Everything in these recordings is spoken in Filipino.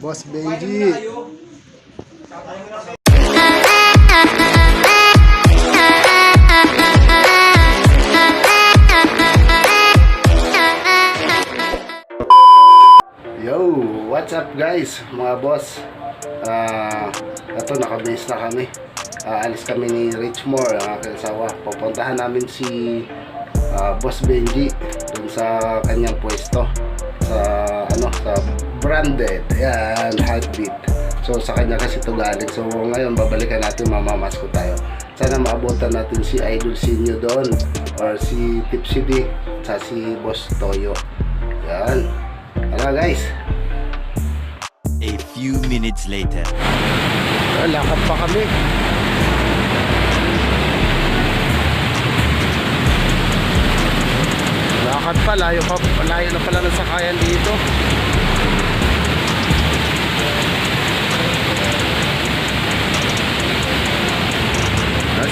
Boss Benji. Yo, what's up guys, mga boss. Ito, nakabase na kami. Alis kami ni Richmore, ang aking asawa. Pupuntahan namin si Boss Benji dun sa kanyang pwesto sa sa branded, yan, Heartbeat. So sa kanya kasi ito galing. So ngayon babalikan natin, mamamasko tayo. Sana maabutan natin si Idol Sinyo doon, or si Tipsy D, sa si Boss Toyo. Yan. Tara guys. A few minutes later. Lakad pa kami. Lakad pa, layo na pala ng sakayan dito.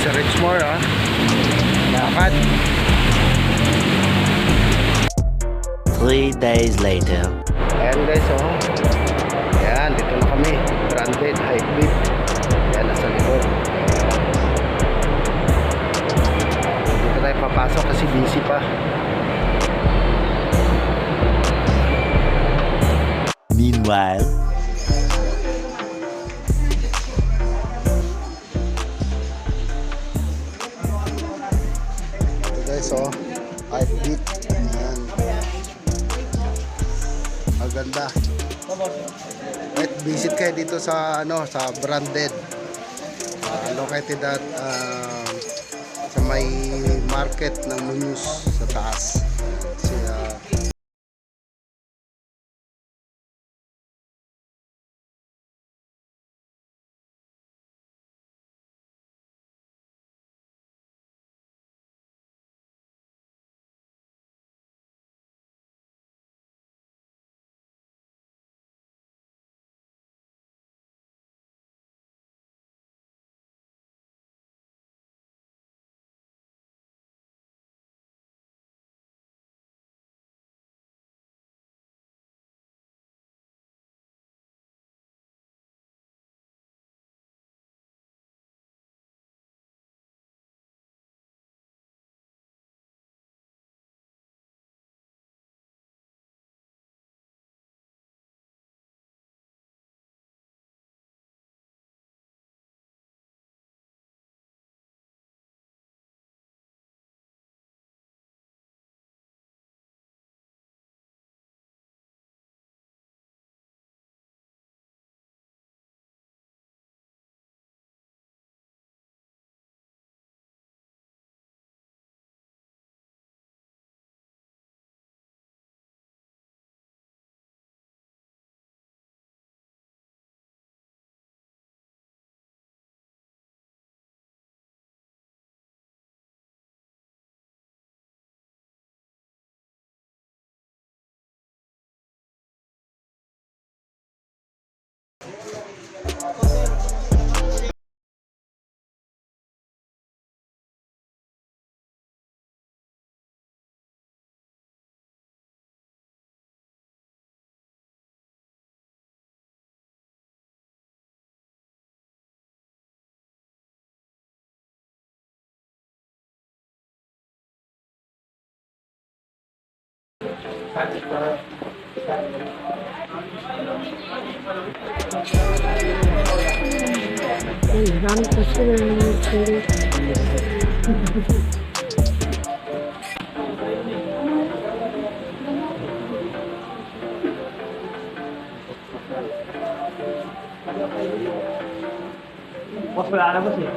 Sa Richmore lakad. 3 days later. Ayan guys, ayan, dito na kami. Branded, Heartbeat. Ayan, nasa likod. Dito tayo papasok kasi busy pa. Meanwhile, Ito guys, Heartbeat. Ayan. Ang ganda. Right, visit kayo dito sa sa Branded. Located at sa may market ng Muñoz sa taas. Kasi Marami kasi Boss, wala na boss eh.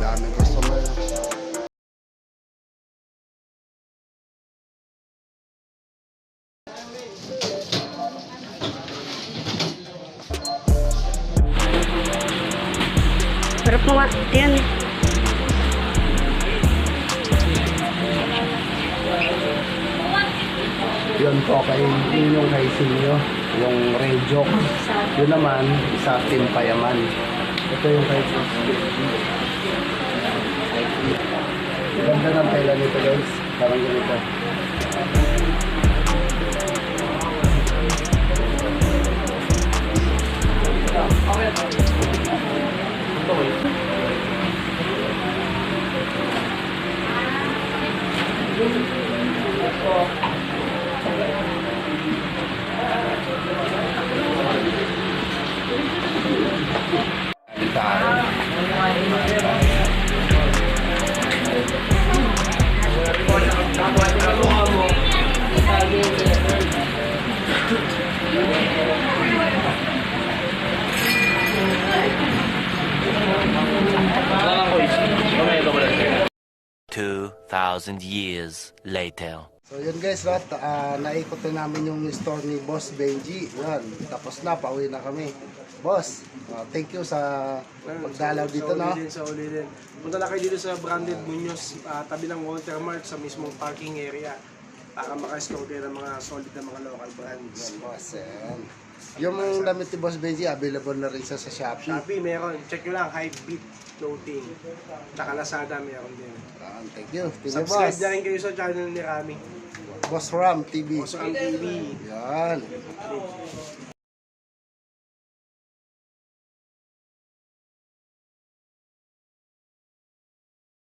daming customer. Mga, yan. Yun po kay yun yung kay Sinyo, yung radio. Yun naman, sa Team Payaman. Ito yung kay Ganda ng tela nito guys. Parang ganito. Tayo. Two 2,000 years later. So yun guys, naikot na namin yung store ni Boss Benji. Yan, tapos na, pauwi na kami. Boss, thank you sa pagdalaw dito, no? Sa uli din. Punta na kayo dito sa Branded Muñoz, tabi ng Walter Mart sa mismong parking area para maka-score kayo ng mga solid na mga local brands. Yan, boss. Yan. Yung damit ni Boss Benji, available na rin siya sa Shopee. Shopee meron, check nyo lang, High Beat Clothing. Saka Lazada meron din. Yan, thank you. Thank you, Subscribe boss. na rin kayo sa channel ni Rami. Boss Ram TV. Also ang TV. Yan.